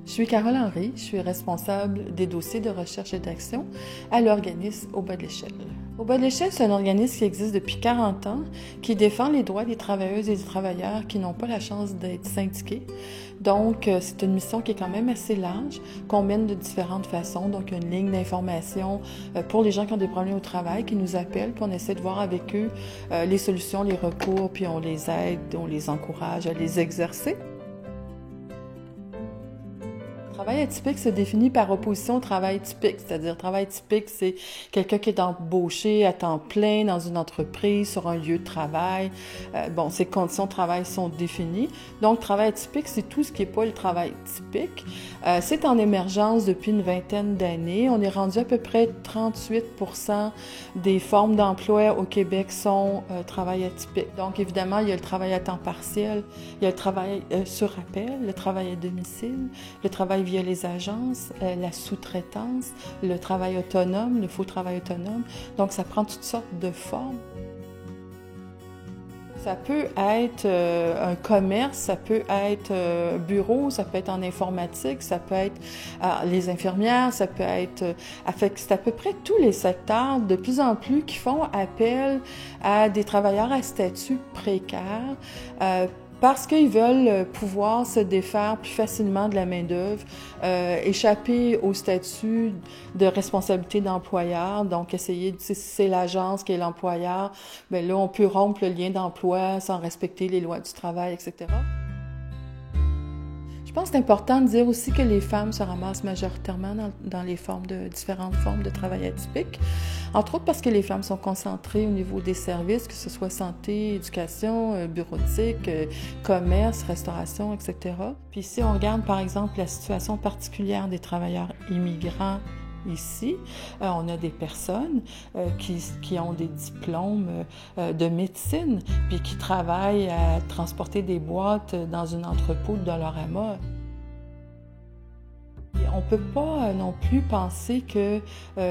Je suis Carole Henry, je suis responsable des dossiers de recherche et d'action à l'organisme Au bas de l'échelle. Au bas de l'échelle, c'est un organisme qui existe depuis 40 ans, qui défend les droits des travailleuses et des travailleurs qui n'ont pas la chance d'être syndiqués. Donc, c'est une mission qui est quand même assez large, qu'on mène de différentes façons. Donc, il y a une ligne d'information pour les gens qui ont des problèmes au travail, qui nous appellent, puis on essaie de voir avec eux les solutions, les recours, puis on les aide, on les encourage à les exercer. Le travail atypique se définit par opposition au travail typique, c'est-à-dire travail typique, c'est quelqu'un qui est embauché à temps plein dans une entreprise, sur un lieu de travail. Ses conditions de travail sont définies. Donc, travail atypique, c'est tout ce qui n'est pas le travail typique. C'est en émergence depuis une vingtaine d'années. On est rendu à peu près 38% des formes d'emploi au Québec sont travail atypique. Donc, évidemment, il y a le travail à temps partiel, il y a le travail sur appel, le travail à domicile, le travail via les agences, la sous-traitance, le travail autonome, le faux travail autonome. Donc, ça prend toutes sortes de formes. Ça peut être un commerce, ça peut être un bureau, ça peut être en informatique, ça peut être les infirmières, ça peut être... c'est à peu près tous les secteurs, de plus en plus, qui font appel à des travailleurs à statut précaire parce qu'ils veulent pouvoir se défaire plus facilement de la main-d'œuvre, échapper au statut de responsabilité d'employeur, donc essayer, si c'est l'agence qui est l'employeur, bien là, on peut rompre le lien d'emploi sans respecter les lois du travail, etc. Je pense que c'est important de dire aussi que les femmes se ramassent majoritairement dans les différentes formes de travail atypique, entre autres parce que les femmes sont concentrées au niveau des services, que ce soit santé, éducation, bureautique, commerce, restauration, etc. Puis si on regarde par exemple la situation particulière des travailleurs immigrants, ici, on a des personnes qui ont des diplômes de médecine, puis qui travaillent à transporter des boîtes dans un entrepôt de Dollarama. On ne peut pas non plus penser que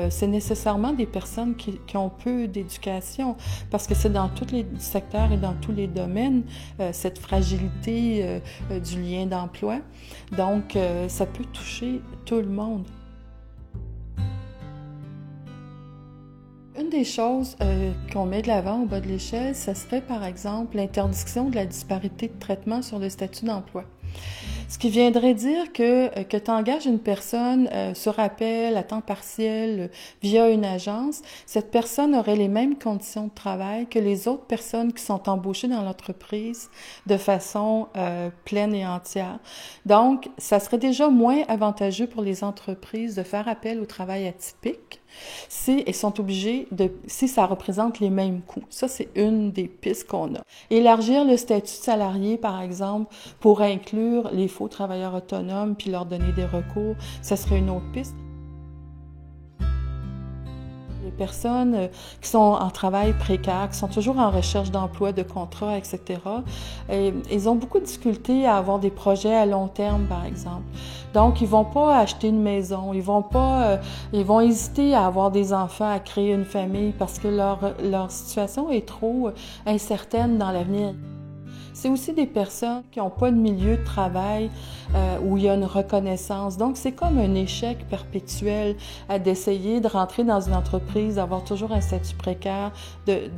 c'est nécessairement des personnes qui ont peu d'éducation, parce que c'est dans tous les secteurs et dans tous les domaines, cette fragilité du lien d'emploi. Donc, ça peut toucher tout le monde. Une des choses qu'on met de l'avant au bas de l'échelle, ce serait par exemple l'interdiction de la disparité de traitement sur le statut d'emploi. Ce qui viendrait dire que tu engages une personne sur appel, à temps partiel, via une agence, cette personne aurait les mêmes conditions de travail que les autres personnes qui sont embauchées dans l'entreprise de façon pleine et entière. Donc, ça serait déjà moins avantageux pour les entreprises de faire appel au travail atypique si ça représente les mêmes coûts. Ça, c'est une des pistes qu'on a. Élargir le statut de salarié, par exemple, pour inclure les faux travailleurs autonomes puis leur donner des recours, ça serait une autre piste. Les personnes qui sont en travail précaire, qui sont toujours en recherche d'emploi, de contrat, etc., ils ont beaucoup de difficultés à avoir des projets à long terme, par exemple. Donc, ils vont pas acheter une maison, ils vont hésiter à avoir des enfants, à créer une famille parce que leur situation est trop incertaine dans l'avenir. C'est aussi des personnes qui n'ont pas de milieu de travail où il y a une reconnaissance. Donc, c'est comme un échec perpétuel d'essayer de rentrer dans une entreprise, d'avoir toujours un statut précaire, de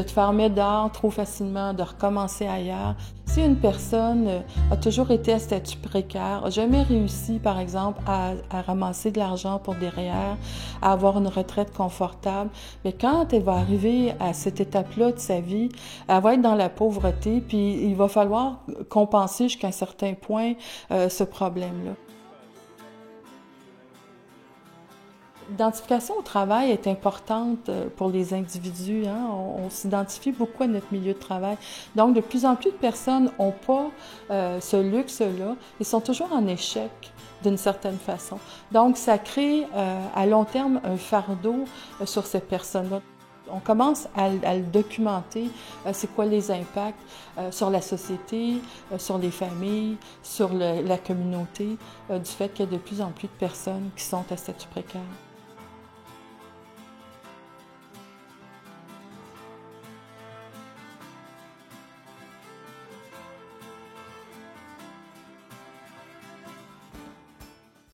te faire mettre dehors trop facilement, de recommencer ailleurs. Si une personne a toujours été à statut précaire, n'a jamais réussi, par exemple, à ramasser de l'argent pour des REER, à avoir une retraite confortable, mais quand elle va arriver à cette étape-là de sa vie, elle va être dans la pauvreté, puis il va falloir compenser jusqu'à un certain point ce problème-là. L'identification au travail est importante pour les individus. Hein? On s'identifie beaucoup à notre milieu de travail. Donc, de plus en plus de personnes n'ont pas ce luxe-là. Ils sont toujours en échec d'une certaine façon. Donc, ça crée à long terme un fardeau sur ces personnes-là. On commence à le documenter, c'est quoi les impacts sur la société, sur les familles, sur la communauté, du fait qu'il y a de plus en plus de personnes qui sont à statut précaire.